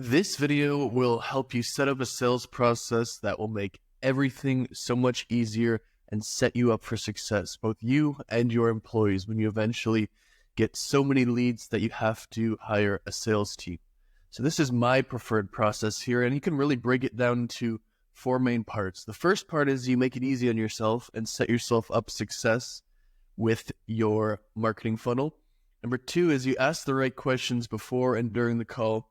This video will help you set up a sales process that will make everything so much easier and set you up for success, both you and your employees, when you eventually get so many leads that you have to hire a sales team. So this is my preferred process here, and you can really break it down into four main parts. The first part is you make it easy on yourself and set yourself up success with your marketing funnel. Number two is you ask the right questions before and during the call.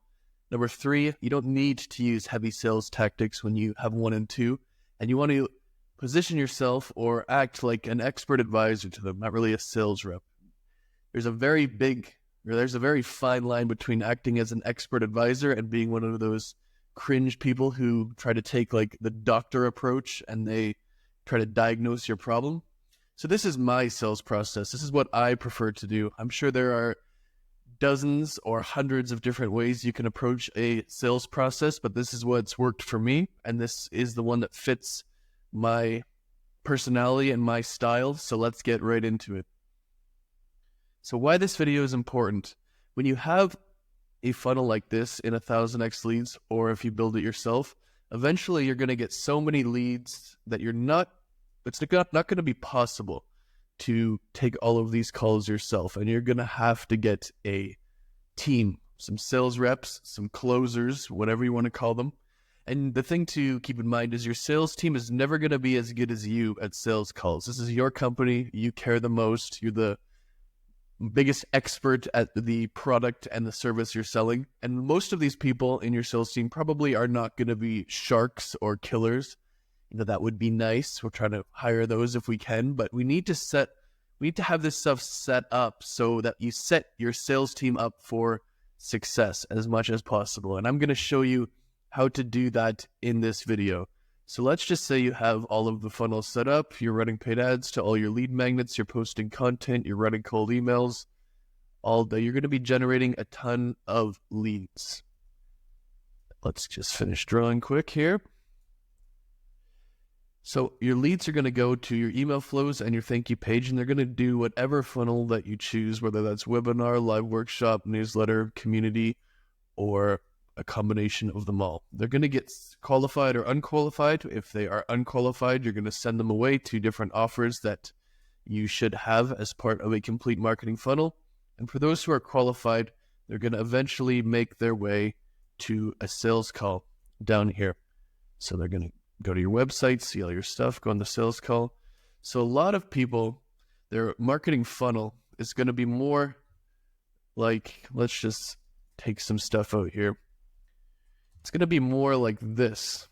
Number three, you don't need to use heavy sales tactics when you have one and two, and you want to position yourself or act like an expert advisor to them, not really a sales rep. There's a very fine line between acting as an expert advisor and being one of those cringe people who try to take like the doctor approach and they try to diagnose your problem. So this is my sales process. This is what I prefer to do. I'm sure there are dozens or hundreds of different ways you can approach a sales process, but this is what's worked for me, and this is the one that fits my personality and my style. So let's get right into it. So why this video is important: when you have a funnel like this in 1000x leads, or if you build it yourself, eventually you're going to get so many leads that it's not going to be possible to take all of these calls yourself, and you're going to have to get a team, some sales reps, some closers, whatever you want to call them. And the thing to keep in mind is your sales team is never going to be as good as you at sales calls. This is your company. You care the most. You're the biggest expert at the product and the service you're selling. And most of these people in your sales team probably are not going to be sharks or killers. That would be nice. We're trying to hire those if we can, but we need to have this stuff set up so that you set your sales team up for success as much as possible. And I'm going to show you how to do that in this video. So let's just say you have all of the funnels set up. You're running paid ads to all your lead magnets. You're posting content. You're running cold emails all day. You're going to be generating a ton of leads. Let's just finish drawing quick here. So your leads are going to go to your email flows and your thank you page, and they're going to do whatever funnel that you choose, whether that's webinar, live workshop, newsletter, community, or a combination of them all. They're going to get qualified or unqualified. If they are unqualified, you're going to send them away to different offers that you should have as part of a complete marketing funnel. And for those who are qualified, they're going to eventually make their way to a sales call down here. So they're going to go to your website, see all your stuff, go on the sales call. So a lot of people, their marketing funnel is going to be more like, let's just take some stuff out here. It's going to be more like this,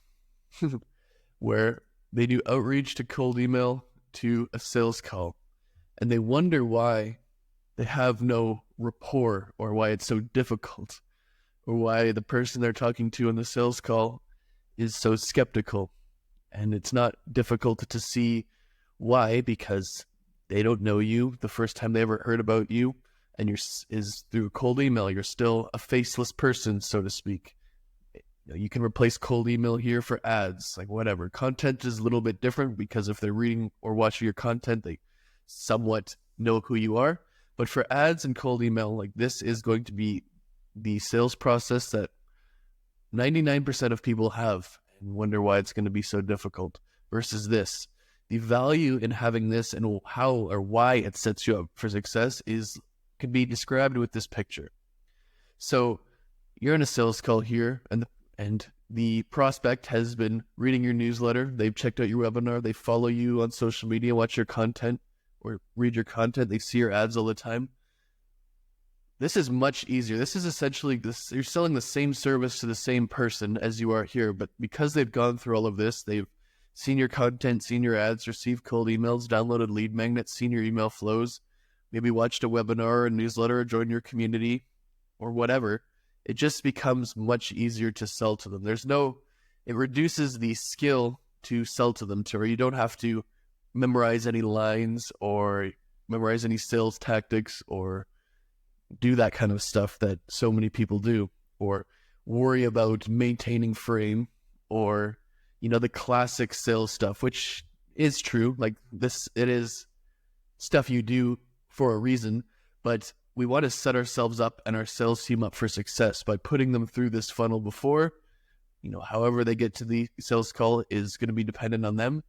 where they do outreach to cold email to a sales call, and they wonder why they have no rapport, or why it's so difficult, or why the person they're talking to on the sales call is so skeptical. And it's not difficult to see why, because they don't know you. The first time they ever heard about you and is through cold email. You're still a faceless person, so to speak. You can replace cold email here for ads, like whatever. Content is a little bit different, because if they're reading or watching your content, they somewhat know who you are. But for ads and cold email, like, this is going to be the sales process that 99% of people have, and wonder why it's going to be so difficult, versus this. The value in having this and how or why it sets you up for success can be described with this picture. So you're in a sales call here, and the prospect has been reading your newsletter. They've checked out your webinar. They follow you on social media, watch your content, or read your content. They see your ads all the time. This is much easier. This is essentially this. You're selling the same service to the same person as you are here, but because they've gone through all of this, they've seen your content, seen your ads, received cold emails, downloaded lead magnets, seen your email flows, maybe watched a webinar or a newsletter, or joined your community, or whatever. It just becomes much easier to sell to them. It reduces the skill to sell to them, to where you don't have to memorize any lines or memorize any sales tactics or do that kind of stuff that so many people do, or worry about maintaining frame, or, the classic sales stuff, which is true. Like this, it is stuff you do for a reason, but we want to set ourselves up and our sales team up for success by putting them through this funnel before. However they get to the sales call is going to be dependent on them.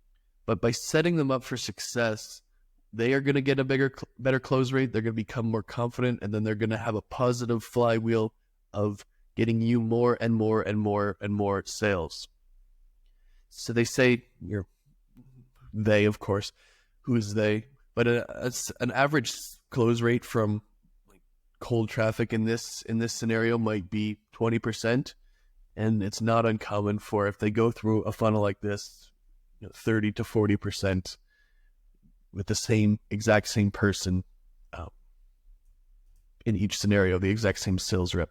But by setting them up for success, they are going to get a better close rate. They're going to become more confident, and then they're going to have a positive flywheel of getting you more and more and more and more sales. So they say, they, of course, who is they? But an average close rate from cold traffic in this scenario might be 20%. And it's not uncommon for, if they go through a funnel like this, 30 to 40% with the exact same person in each scenario, the exact same sales rep.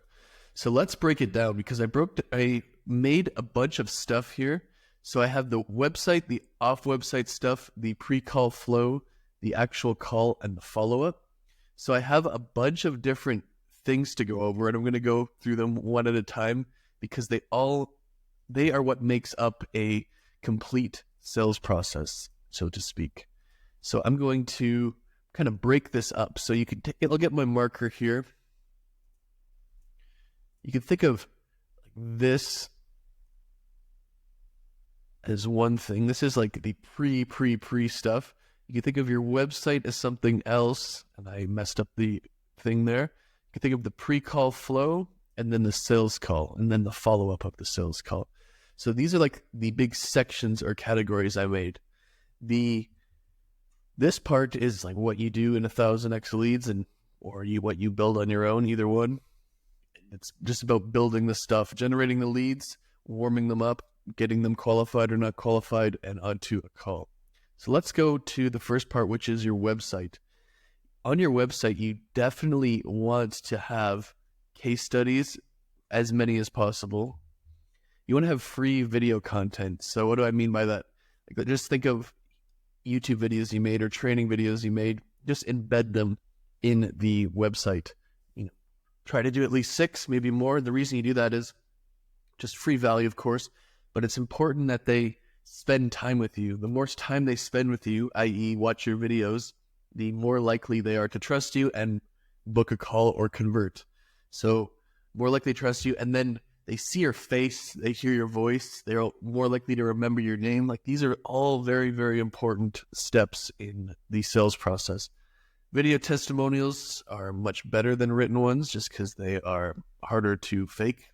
So let's break it down, because I made a bunch of stuff here. So I have the website, the off-website stuff, the pre-call flow, the actual call, and the follow-up. So I have a bunch of different things to go over, and I'm going to go through them one at a time, because they are what makes up a complete sales process, so to speak. So I'm going to kind of break this up. So you can I'll get my marker here. You can think of this as one thing. This is like the pre stuff. You can think of your website as something else, and I messed up the thing there. You can think of the pre-call flow, and then the sales call, and then the follow-up of the sales call. So these are like the big sections or categories I made. This part is like what you do in 1,000x leads, or what you build on your own, either one. It's just about building the stuff, generating the leads, warming them up, getting them qualified or not qualified, and onto a call. So let's go to the first part, which is your website. On your website, you definitely want to have case studies, as many as possible. You want to have free video content. So what do I mean by that? Like, just think of YouTube videos you made or training videos you made. Just embed them in the website. Try to do at least 6, maybe more. The reason you do that is just free value, of course, but it's important that they spend time with you. The more time they spend with you, i.e. watch your videos, the more likely they are to trust you and book a call or convert. So more likely to trust you, and then they see your face, they hear your voice, they're more likely to remember your name. Like, these are all very, very important steps in the sales process. Video testimonials are much better than written ones, just because they are harder to fake.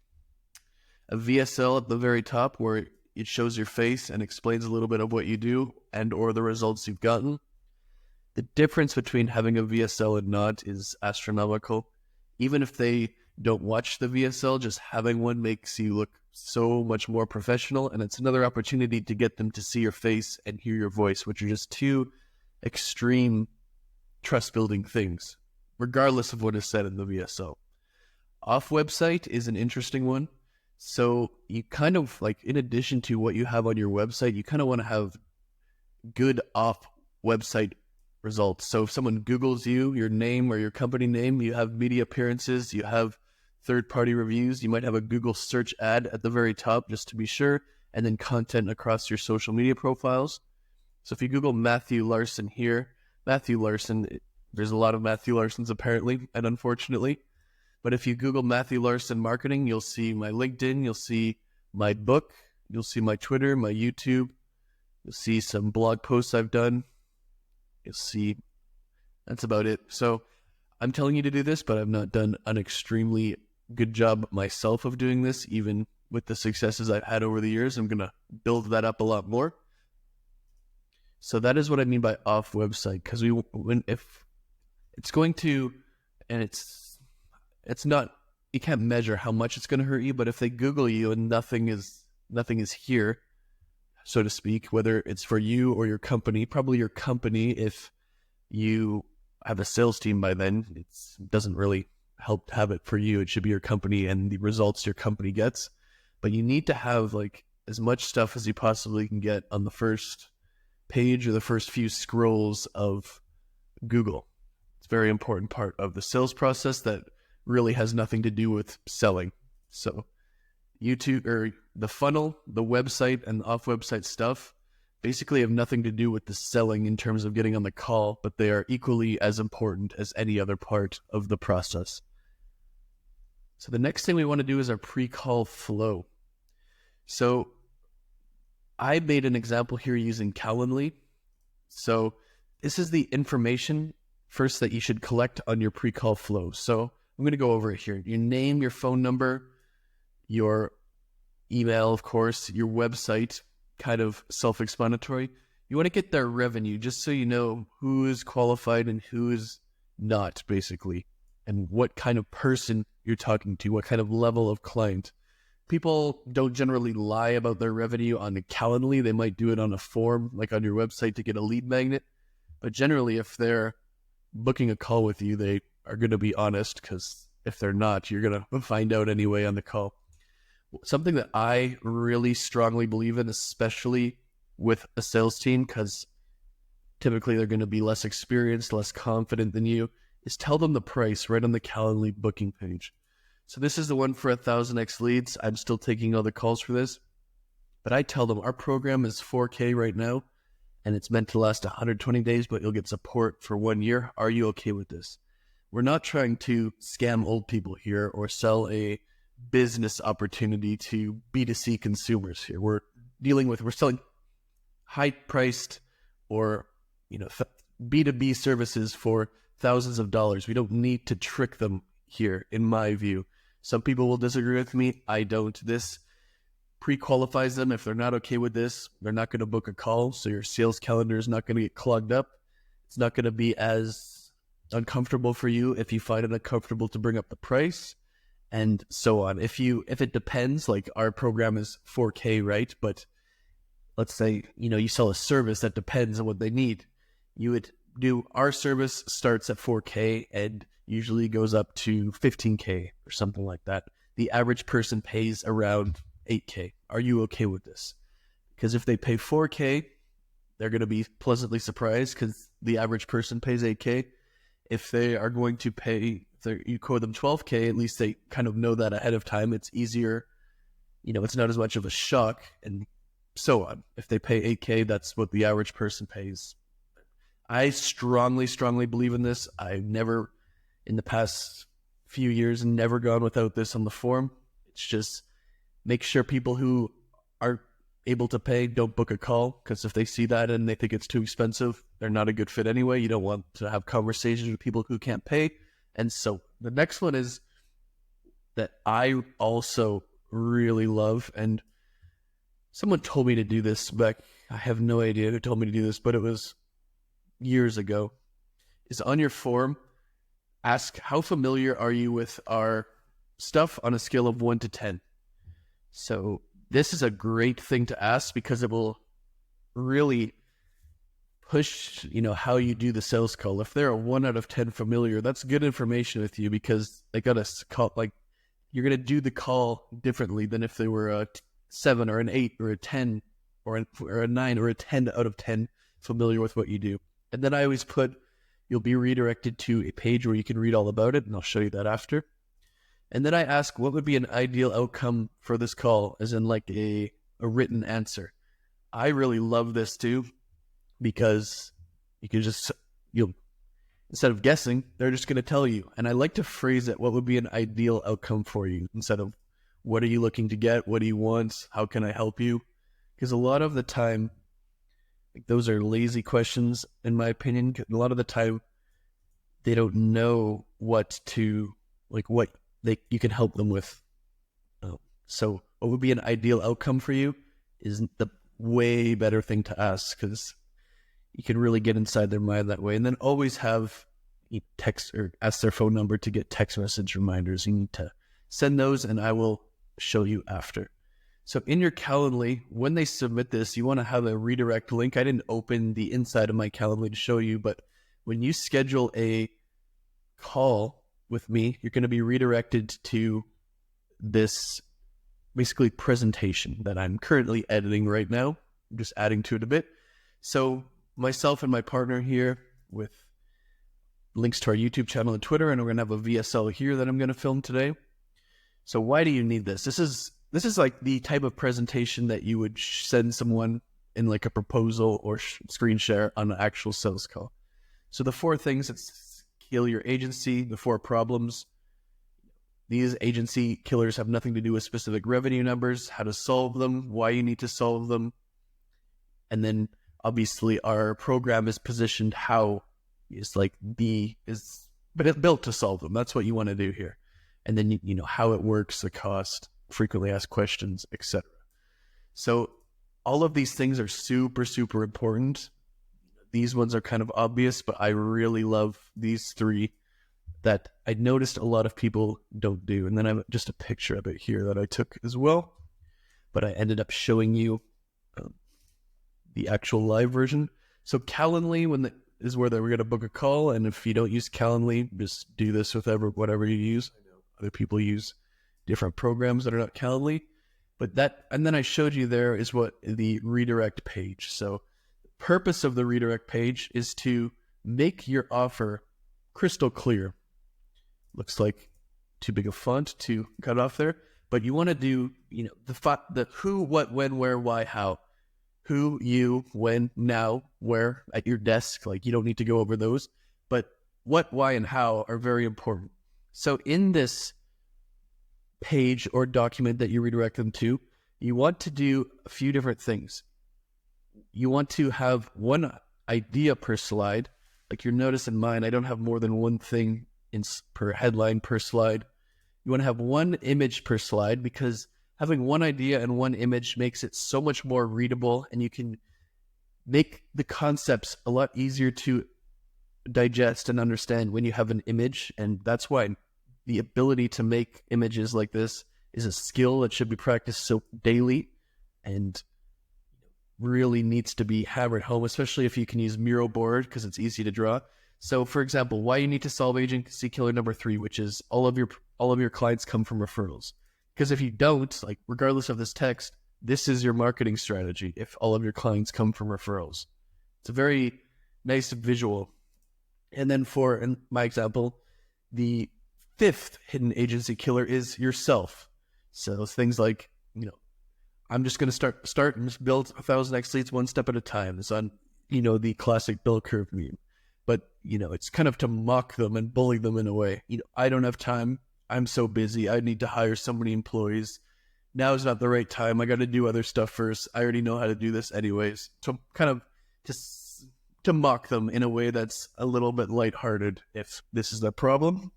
A VSL at the very top, where it shows your face and explains a little bit of what you do and or the results you've gotten. The difference between having a VSL and not is astronomical. Even if they don't watch the VSL, just having one makes you look so much more professional, and it's another opportunity to get them to see your face and hear your voice, which are just two extreme trust-building things, regardless of what is said in the VSL. Off-website is an interesting one. So you kind of, like, in addition to what you have on your website, you kind of want to have good off-website results. So if someone Googles you, your name or your company name, you have media appearances, you have third-party reviews, you might have a Google search ad at the very top just to be sure, and then content across your social media profiles. So if you Google Matthew Larson here, Matthew Larson, there's a lot of Matthew Larsons apparently, and unfortunately. But if you Google Matthew Larson Marketing, you'll see my LinkedIn, you'll see my book, you'll see my Twitter, my YouTube, you'll see some blog posts I've done. You'll see, that's about it. So I'm telling you to do this, but I've not done an extremely good job myself of doing this, even with the successes I've had over the years. I'm going to build that up a lot more. So that is what I mean by off website, because if it's going to, and it's not, you can't measure how much it's going to hurt you, but if they Google you and nothing is here, so to speak, whether it's for you or your company, probably your company, if you have a sales team by then, it doesn't really help have it for you. It should be your company and the results your company gets. But you need to have like as much stuff as you possibly can get on the first page or the first few scrolls of Google. It's a very important part of the sales process that really has nothing to do with selling. So YouTube, or the funnel, the website, and the off-website stuff, basically have nothing to do with the selling in terms of getting on the call, but they are equally as important as any other part of the process. So the next thing we want to do is our pre-call flow. So I made an example here using Calendly. So this is the information first that you should collect on your pre-call flow. So I'm going to go over it here. Your name, your phone number, your email, of course, your website, kind of self-explanatory. You want to get their revenue just so you know who is qualified and who is not, basically, and what kind of person you're talking to, what kind of level of client. People don't generally lie about their revenue on the Calendly. They might do it on a form, like on your website, to get a lead magnet. But generally, if they're booking a call with you, they are going to be honest, because if they're not, you're going to find out anyway on the call. Something that I really strongly believe in, especially with a sales team, because typically they're going to be less experienced, less confident than you, is tell them the price right on the Calendly booking page. So this is the one for 1,000x leads. I'm still taking other calls for this, but I tell them our program is $4K right now, and it's meant to last 120 days, but you'll get support for 1 year. Are you okay with this? We're not trying to scam old people here or sell a business opportunity to B2C consumers here. We're selling high-priced or B2B services for thousands of dollars. We don't need to trick them here, in my view. Some people will disagree with me. I don't. This pre-qualifies them. If they're not okay with this, they're not going to book a call. So your sales calendar is not going to get clogged up. It's not going to be as uncomfortable for you if you find it uncomfortable to bring up the price, and so on. If it depends, like our program is 4K, right? But let's say, you sell a service that depends on what they need. You would do, our service starts at 4K and usually goes up to 15K or something like that. The average person pays around 8K. Are you okay with this? Because if they pay 4K, they're going to be pleasantly surprised because the average person pays 8K. If they are going to pay, you quote them 12K, at least they kind of know that ahead of time. It's easier, it's not as much of a shock, and so on. If they pay 8K, that's what the average person pays. I strongly, strongly believe in this. I've never, in the past few years, never gone without this on the form. It's just make sure people who are able to pay don't book a call, because if they see that and they think it's too expensive, they're not a good fit anyway. You don't want to have conversations with people who can't pay. And so the next one is that I also really love, and someone told me to do this back, I have no idea who told me to do this, but it was years ago, is on your form, ask how familiar are you with our stuff on a scale of 1 to 10. So this is a great thing to ask because it will really push, how you do the sales call. If they're a 1 out of 10 familiar, that's good information with you, because they got to call, you're going to do the call differently than if they were a 7 or an 8 or a 10 or a 9 or a 10 out of 10 familiar with what you do. And then I always put, you'll be redirected to a page where you can read all about it, and I'll show you that after. And then I ask, what would be an ideal outcome for this call, as in like a written answer. I really love this too, because you can just, instead of guessing, they're just going to tell you. And I like to phrase it, what would be an ideal outcome for you, instead of what are you looking to get? What do you want? How can I help you? Because a lot of the time, those are lazy questions, in my opinion. A lot of the time, they don't know what you can help them with. So what would be an ideal outcome for you is the way better thing to ask, because you can really get inside their mind that way. And then always have text or ask their phone number to get text message reminders. You need to send those, and I will show you after. So in your Calendly, when they submit this, you want to have a redirect link. I didn't open the inside of my Calendly to show you, but when you schedule a call with me, you're going to be redirected to this basically presentation that I'm currently editing right now. I'm just adding to it a bit. So myself and my partner here, with links to our YouTube channel and Twitter, and we're going to have a VSL here that I'm going to film today. So why do you need this? This is like the type of presentation that you would send someone in like a proposal or screen share on an actual sales call. So the 4 things that kill your agency, the 4 problems. These agency killers have nothing to do with specific revenue numbers, how to solve them, why you need to solve them. And then obviously our program is positioned how it's like but it's built to solve them. That's what you want to do here. And then, you know, how it works, the cost, frequently asked questions, etc. So all of these things are super, super important. These ones are kind of obvious, but I really love these 3 that I noticed a lot of people don't do. And then I have just a picture of it here that I took as well. But I ended up showing you the actual live version. So Calendly is where we're going to book a call. And if you don't use Calendly, just do this with whatever you use. I know other people use different programs that are not Calendly. And then I showed you there is what the redirect page. So the purpose of the redirect page is to make your offer crystal clear. Looks like too big a font to cut off there, but you want to do, you know, the who, what, when, where, why, how. Who, you, when, now, where, at your desk. Like, you don't need to go over those, but what, why, and how are very important. So in this page or document that you redirect them to, you want to do a few different things. You want to have one idea per slide. Like you'll notice in mine, I don't have more than one thing per headline per slide. You want to have one image per slide, because having one idea and one image makes it so much more readable, and you can make the concepts a lot easier to digest and understand when you have an image. And that's why the ability to make images like this is a skill that should be practiced so daily and really needs to be hammered home, especially if you can use Miro board because it's easy to draw. So for example, why you need to solve agency killer number 3, which is all of your clients come from referrals. Because if you don't, like regardless of this text, this is your marketing strategy if all of your clients come from referrals. It's a very nice visual. And then in my example, the 5th hidden agency killer is yourself. So things like, you know, I'm just going to start and just build 1,000x leads one step at a time. It's on, you know, the classic bell curve meme. But, you know, it's kind of to mock them and bully them in a way. You know, I don't have time. I'm so busy. I need to hire so many employees. Now is not the right time. I got to do other stuff first. I already know how to do this anyways. So kind of just to mock them in a way that's a little bit lighthearted if this is the problem.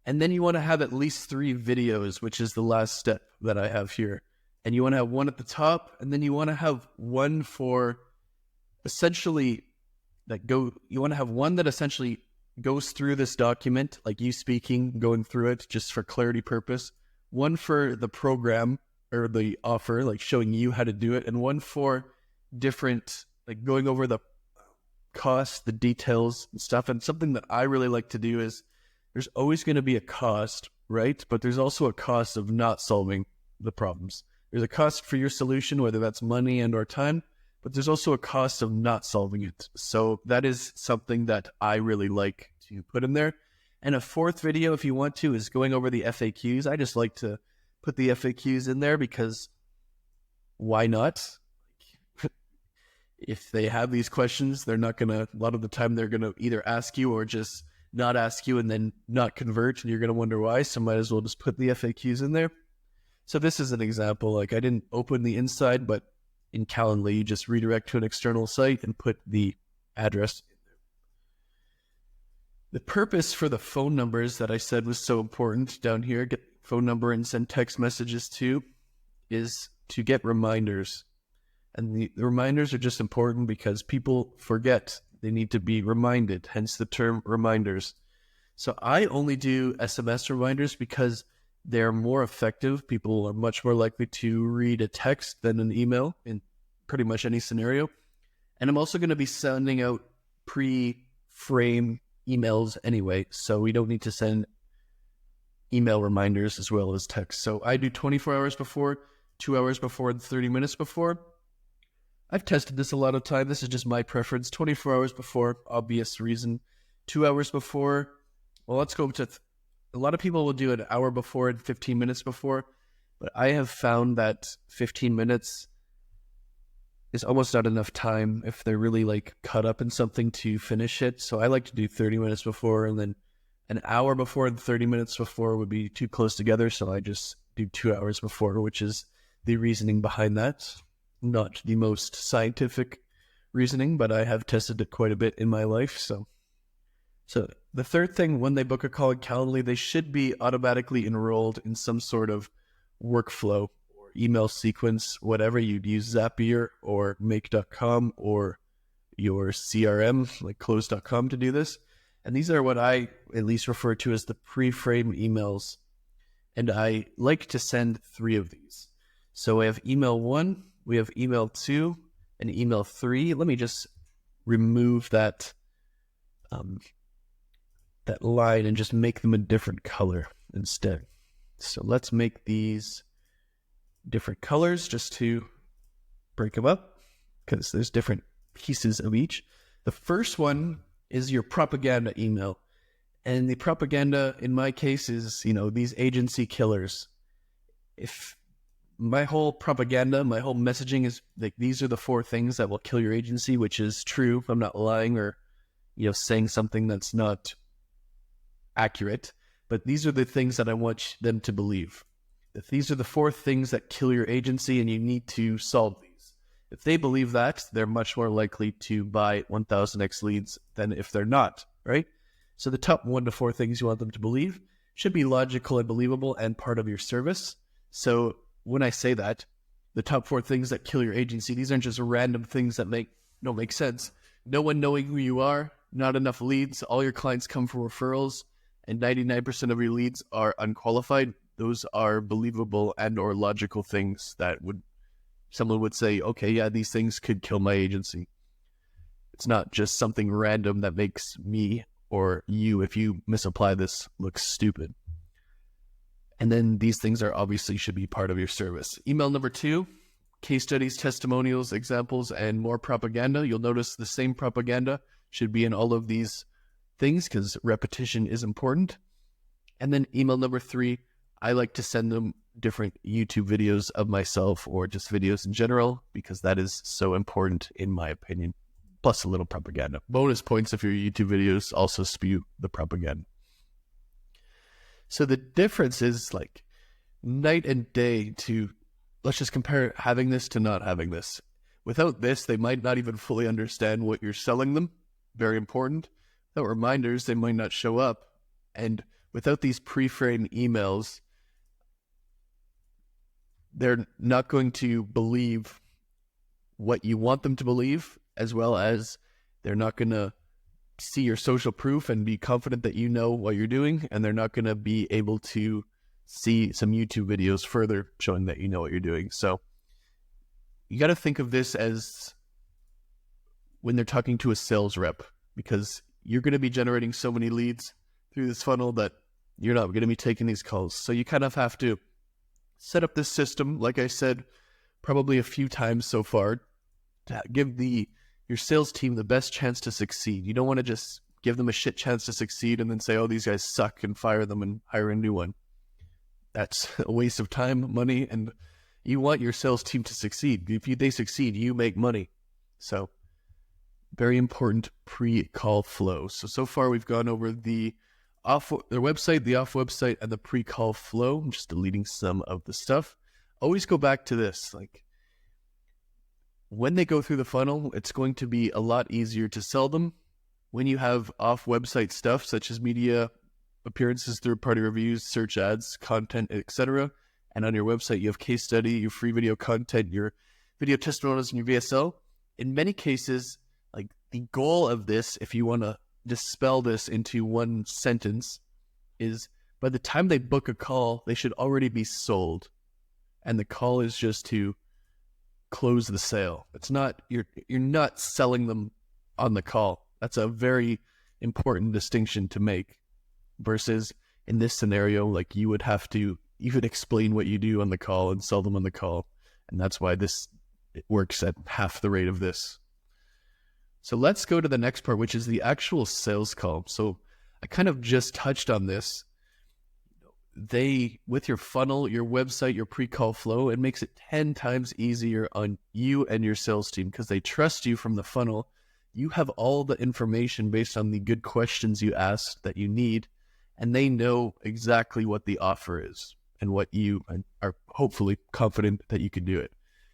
And then you want to have at least 3 videos, which is the last step that I have here. And you want to have one at the top, and then you want to have one for essentially you want to have one that essentially goes through this document, like you speaking, going through it just for clarity purpose. One for the program or the offer, like showing you how to do it. And one for different, like going over the cost, the details and stuff. And something that I really like to do is there's always going to be a cost, right? But there's also a cost of not solving the problems. There's a cost for your solution, whether that's money and or time, but there's also a cost of not solving it. So that is something that I really like to put in there. And a 4th video, if you want to, is going over the FAQs. I just like to put the FAQs in there because why not? If they have these questions, they're not going to, a lot of the time, they're going to either ask you or just not ask you and then not convert, and you're going to wonder why. So might as well just put the FAQs in there. So this is an example. Like I didn't open the inside, but in Calendly, you just redirect to an external site and put the address in there. The purpose for the phone numbers that I said was so important down here, get phone number and send text messages to, is to get reminders. And the reminders are just important because people forget. They need to be reminded, hence the term reminders. So I only do SMS reminders because they're more effective. People are much more likely to read a text than an email in pretty much any scenario. And I'm also going to be sending out pre-frame emails anyway, so we don't need to send email reminders as well as text. So I do 24 hours before, 2 hours before, and 30 minutes before. I've tested this a lot of time. This is just my preference. 24 hours before, obvious reason. 2 hours before, well, let's go to... A lot of people will do an hour before and 15 minutes before, but I have found that 15 minutes is almost not enough time if they're really like caught up in something to finish it. So I like to do 30 minutes before, and then an hour before and 30 minutes before would be too close together. So I just do 2 hours before, which is the reasoning behind that. Not the most scientific reasoning, but I have tested it quite a bit in my life. So the third thing, when they book a call in Calendly, they should be automatically enrolled in some sort of workflow or email sequence, whatever you'd use, Zapier or Make.com or your CRM, like Close.com, to do this. And these are what I at least refer to as the pre-frame emails. And I like to send 3 of these. So I have email 1, we have email 2, and email 3. Let me just remove that that line and just make them a different color instead. So let's make these different colors just to break them up, because there's different pieces of each. The first one is your propaganda email. And the propaganda in my case is, these agency killers. If my whole propaganda, my whole messaging is like, these are the 4 things that will kill your agency, which is true. I'm not lying or, saying something that's not accurate, but these are the things that I want them to believe. That these are the 4 things that kill your agency and you need to solve these. If they believe that, they're much more likely to buy 1000x leads than if they're not, right? So the top 1 to 4 things you want them to believe should be logical and believable and part of your service. So when I say that, the top 4 things that kill your agency, these aren't just random things that don't make sense. No one knowing who you are, not enough leads, all your clients come from referrals, and 99% of your leads are unqualified. Those are believable and or logical things that someone would say, okay, yeah, these things could kill my agency. It's not just something random that makes me or you, if you misapply this, look stupid. And then these things obviously should be part of your service. Email number 2, case studies, testimonials, examples, and more propaganda. You'll notice the same propaganda should be in all of these things because repetition is important. And then email number 3, I like to send them different YouTube videos of myself or just videos in general, because that is so important in my opinion, plus a little propaganda. Bonus points if your YouTube videos also spew the propaganda. So the difference is like night and day to, let's just compare having this to not having this. Without this, they might not even fully understand what you're selling them. Very important. Without reminders, they might not show up. And without these pre-frame emails, they're not going to believe what you want them to believe, as well as they're not going to see your social proof and be confident that you know what you're doing, and they're not going to be able to see some YouTube videos further showing that you know what you're doing. So you got to think of this as when they're talking to a sales rep, because you're going to be generating so many leads through this funnel that you're not going to be taking these calls. So you kind of have to set up this system, like I said, probably a few times so far, to give your sales team the best chance to succeed. You don't want to just give them a shit chance to succeed and then say, oh, these guys suck, and fire them and hire a new one. That's a waste of time, money, and you want your sales team to succeed. If they succeed, you make money. So very important pre-call flow. So far we've gone over their website, the off website, and the pre-call flow. I'm just deleting some of the stuff. Always go back to this. Like, when they go through the funnel, it's going to be a lot easier to sell them. When you have off-website stuff, such as media appearances, third-party reviews, search ads, content, etc., and on your website you have case study, your free video content, your video testimonials, and your VSL, in many cases, like, the goal of this, if you want to dispel this into one sentence, is by the time they book a call, they should already be sold. And the call is just to close the sale. It's not, you're not selling them on the call. That's a very important distinction to make, versus in this scenario, like, you would have to even explain what you do on the call and sell them on the call. And that's why it works at half the rate of this. So let's go to the next part, which is the actual sales call. So I kind of just touched on this. with your funnel, your website, your pre-call flow, it makes it 10 times easier on you and your sales team because they trust you from the funnel. You have all the information based on the good questions you asked that you need, and they know exactly what the offer is and what you are hopefully confident that you can do it.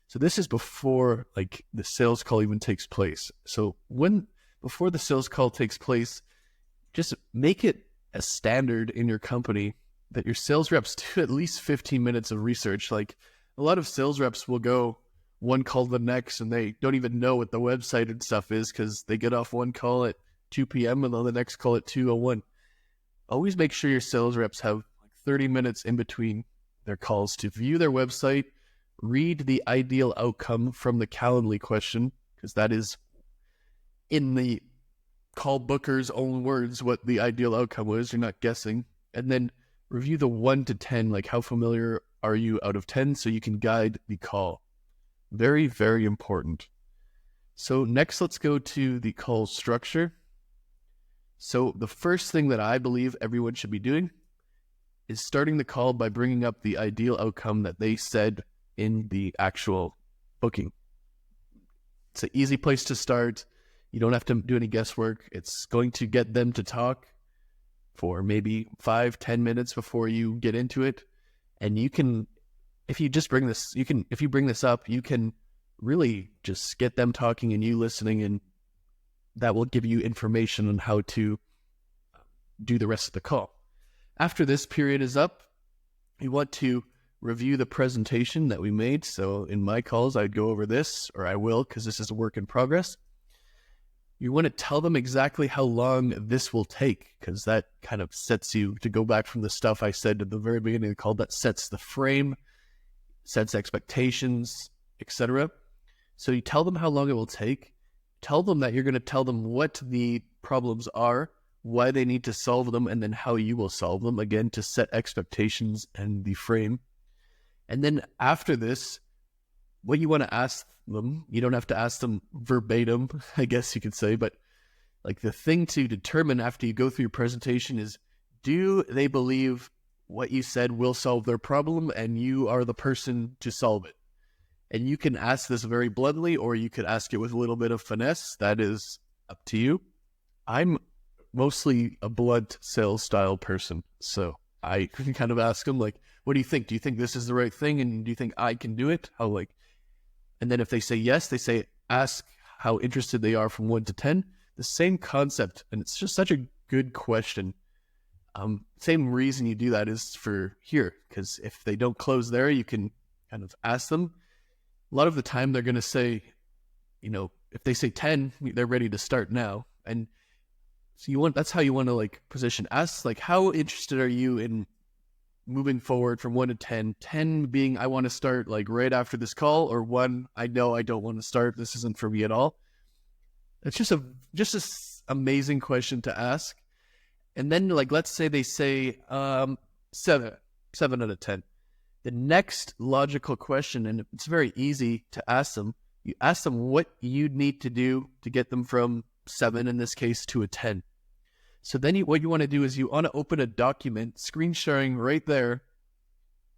So this is before like the sales call even takes place. So before the sales call takes place, just make it a standard in your company that your sales reps do at least 15 minutes of research. Like a lot of sales reps will go one call to the next and they don't even know what the website and stuff is because they get off one call at 2 p.m. and then the next call at 2:01. Always make sure your sales reps have like 30 minutes in between their calls to view their website, read the ideal outcome from the Calendly question, because that is in the call booker's own words what the ideal outcome was. You're not guessing. And then review the 1 to 10, like how familiar are you out of 10 so you can guide the call. Very, very important. So next, let's go to the call structure. So the first thing that I believe everyone should be doing is starting the call by bringing up the ideal outcome that they said in the actual booking. It's an easy place to start. You don't have to do any guesswork. It's going to get them to talk for maybe 5-10 minutes before you get into it. And you can, if you bring this up, you can really just get them talking and you listening, and that will give you information on how to do the rest of the call. After this period is up, you want to review the presentation that we made. So in my calls, I'd go over this, or I will, because this is a work in progress. You want to tell them exactly how long this will take, because that kind of sets you, to go back from the stuff I said at the very beginning of the call, that sets the frame, sets expectations, etc. So you tell them how long it will take. Tell them that you're going to tell them what the problems are, why they need to solve them, and then how you will solve them, again, to set expectations and the frame. And then after this, what you want to ask them, you don't have to ask them verbatim, I guess you could say, but like the thing to determine after you go through your presentation is, do they believe what you said will solve their problem and you are the person to solve it? And you can ask this very bluntly, or you could ask it with a little bit of finesse. That is up to you. I'm mostly a blunt sales style person, so I can kind of ask them like, what do you think? Do you think this is the right thing? And do you think I can do it? And then if they say yes, ask how interested they are from 1 to 10. The same concept, and it's just such a good question. Same reason you do that is for here, because if they don't close there, you can kind of ask them. A lot of the time they're going to say, if they say 10, they're ready to start now. And so that's how you want to like position. Ask like, how interested are you in moving forward from 1 to 10? 10 being, I want to start like right after this call, or 1, I know I don't want to start. This isn't for me at all. It's just a amazing question to ask. And then like, let's say they say 7 out of 10. The next logical question, and it's very easy to ask them, you ask them what you'd need to do to get them from 7, in this case, to a 10. So then what you want to do is you want to open a document, screen sharing right there.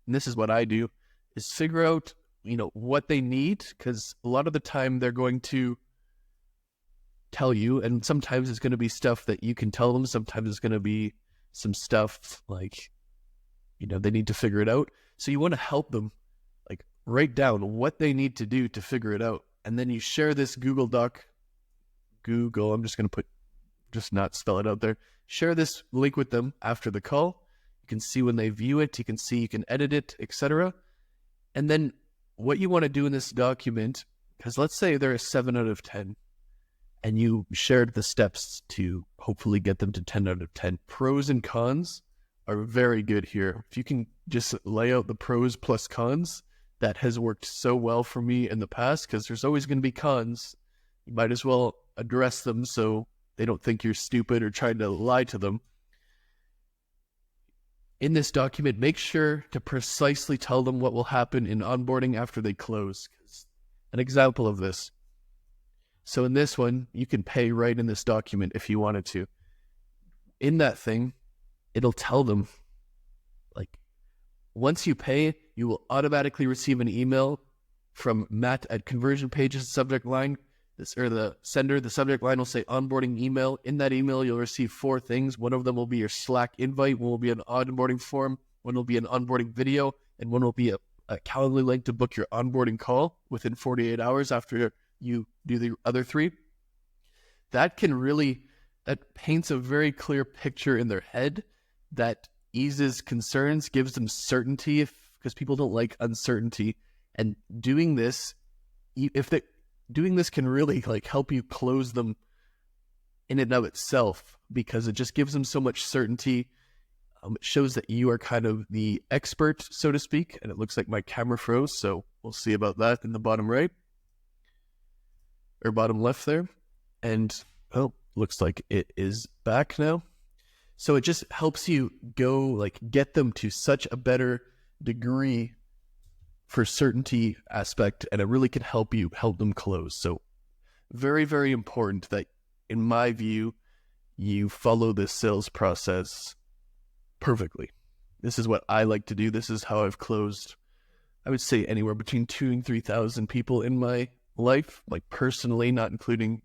And this is what I do, is figure out, what they need, because a lot of the time they're going to tell you, and sometimes it's going to be stuff that you can tell them. Sometimes it's going to be some stuff like, they need to figure it out. So you want to help them, like write down what they need to do to figure it out. And then you share this Google Doc. I'm just going to just not spell it out there. Share this link with them after the call. You can see when they view it. You can edit it, etc. And then what you want to do in this document, because let's say they're a 7 out of 10, and you shared the steps to hopefully get them to 10 out of 10. Pros and cons are very good here. If you can just lay out the pros plus cons, that has worked so well for me in the past, because there's always going to be cons. You might as well address them so they don't think you're stupid or trying to lie to them. In this document, make sure to precisely tell them what will happen in onboarding after they close. An example of this. So in this one, you can pay right in this document if you wanted to. In that thing, it'll tell them, like, Once you pay, you will automatically receive an email from Matt at Conversion Pages subject line. The sender, the subject line will say onboarding email. In that email, you'll receive 4 things. One of them will be your Slack invite, one will be an onboarding form, one will be an onboarding video, and one will be a Calendly link to book your onboarding call within 48 hours after you do the other 3. That paints a very clear picture in their head that eases concerns, gives them certainty, because people don't like uncertainty. And doing this, doing this can really help you close them in and of itself, because it just gives them so much certainty. It shows that you are kind of the expert, so to speak. And it looks like my camera froze, so we'll see about that in the bottom right or bottom left there. And looks like it is back now. So it just helps you get them to such a better degree for certainty aspect, and it really can help them close. So very, very important that, in my view, you follow this sales process perfectly. This is what I like to do. This is how I've closed, I would say, anywhere between 2,000 and 3,000 people in my life, personally, not including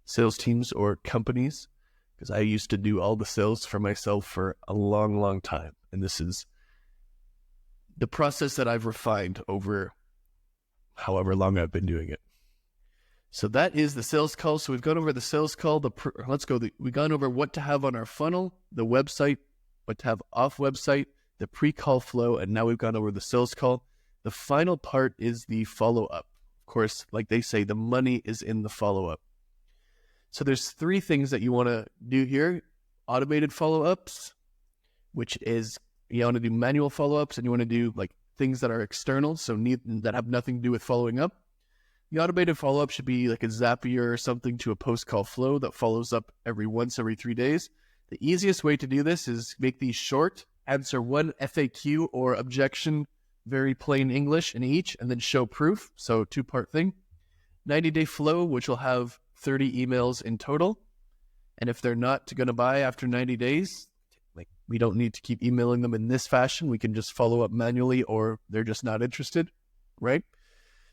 sales teams or companies, because I used to do all the sales for myself for a long, long time. And this is the process that I've refined over however long I've been doing it. So that is the sales call. So we've gone over the sales call. We've gone over what to have on our funnel, the website, what to have off website, the pre-call flow, and now we've gone over the sales call. The final part is the follow-up. Of course, like they say, the money is in the follow-up. So there's 3 things that you want to do here. Automated follow-ups, which is you want to do manual follow-ups, and you want to do things that are external, so that have nothing to do with following up. The automated follow-up should be like a Zapier or something to a post-call flow that follows up every 3 days. The easiest way to do this is make these short, answer 1 FAQ or objection, very plain English in each, and then show proof, so 2-part thing. 90-day flow, which will have 30 emails in total. And if they're not going to buy after 90 days, we don't need to keep emailing them in this fashion. We can just follow up manually, or they're just not interested, right?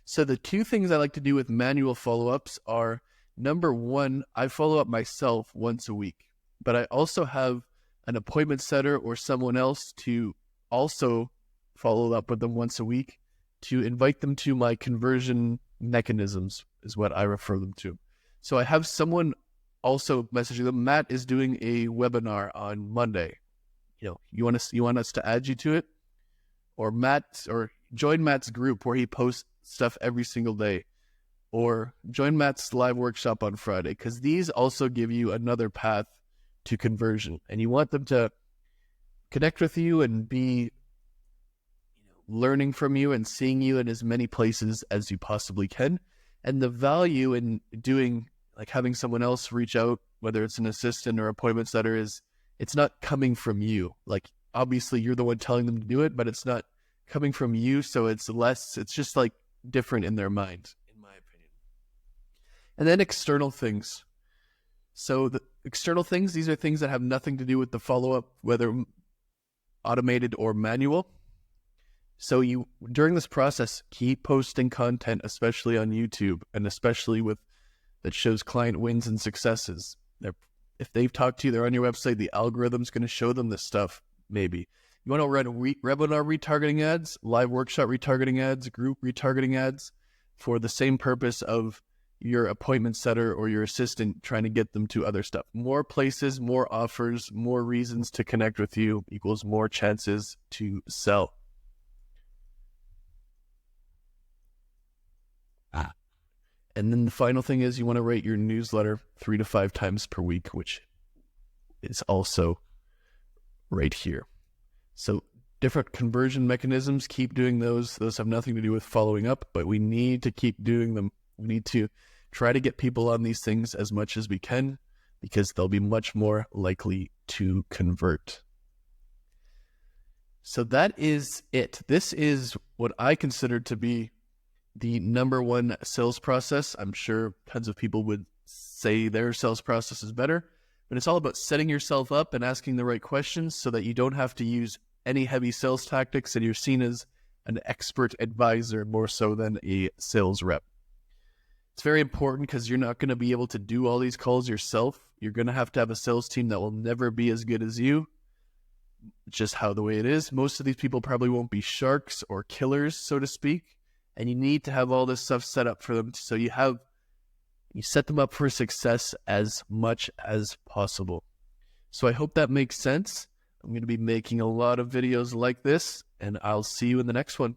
So the 2 things I like to do with manual follow-ups are, number 1, I follow up myself once a week, but I also have an appointment setter or someone else to also follow up with them once a week to invite them to my conversion mechanisms, is what I refer them to. So I have someone also messaging them. Matt is doing a webinar on Monday. You want us to add you to it, or join Matt's group where he posts stuff every single day, or join Matt's live workshop on Friday, because these also give you another path to conversion, and you want them to connect with you and be learning from you and seeing you in as many places as you possibly can. And the value in doing having someone else reach out, whether it's an assistant or appointment setter, is it's not coming from you. Obviously you're the one telling them to do it, but it's not coming from you. So it's just different in their mind, in my opinion. And then external things. So the external things, these are things that have nothing to do with the follow-up, whether automated or manual. So during this process, keep posting content, especially on YouTube, and especially that shows client wins and successes. If they've talked to you, they're on your website, the algorithm's going to show them this stuff, maybe. You want to run webinar retargeting ads, live workshop retargeting ads, group retargeting ads, for the same purpose of your appointment setter or your assistant trying to get them to other stuff. More places, more offers, more reasons to connect with you equals more chances to sell. And then the final thing is you want to write your newsletter 3 to 5 times per week, which is also right here. So different conversion mechanisms, keep doing those. Those have nothing to do with following up, but we need to keep doing them. We need to try to get people on these things as much as we can, because they'll be much more likely to convert. So that is it. This is what I consider to be the number 1 sales process. I'm sure tons of people would say their sales process is better, but it's all about setting yourself up and asking the right questions so that you don't have to use any heavy sales tactics, and you're seen as an expert advisor more so than a sales rep. It's very important because you're not going to be able to do all these calls yourself. You're going to have a sales team that will never be as good as you. Just how the way it is. Most of these people probably won't be sharks or killers, so to speak. And you need to have all this stuff set up for them so you set them up for success as much as possible. So I hope that makes sense. I'm going to be making a lot of videos like this, and I'll see you in the next one.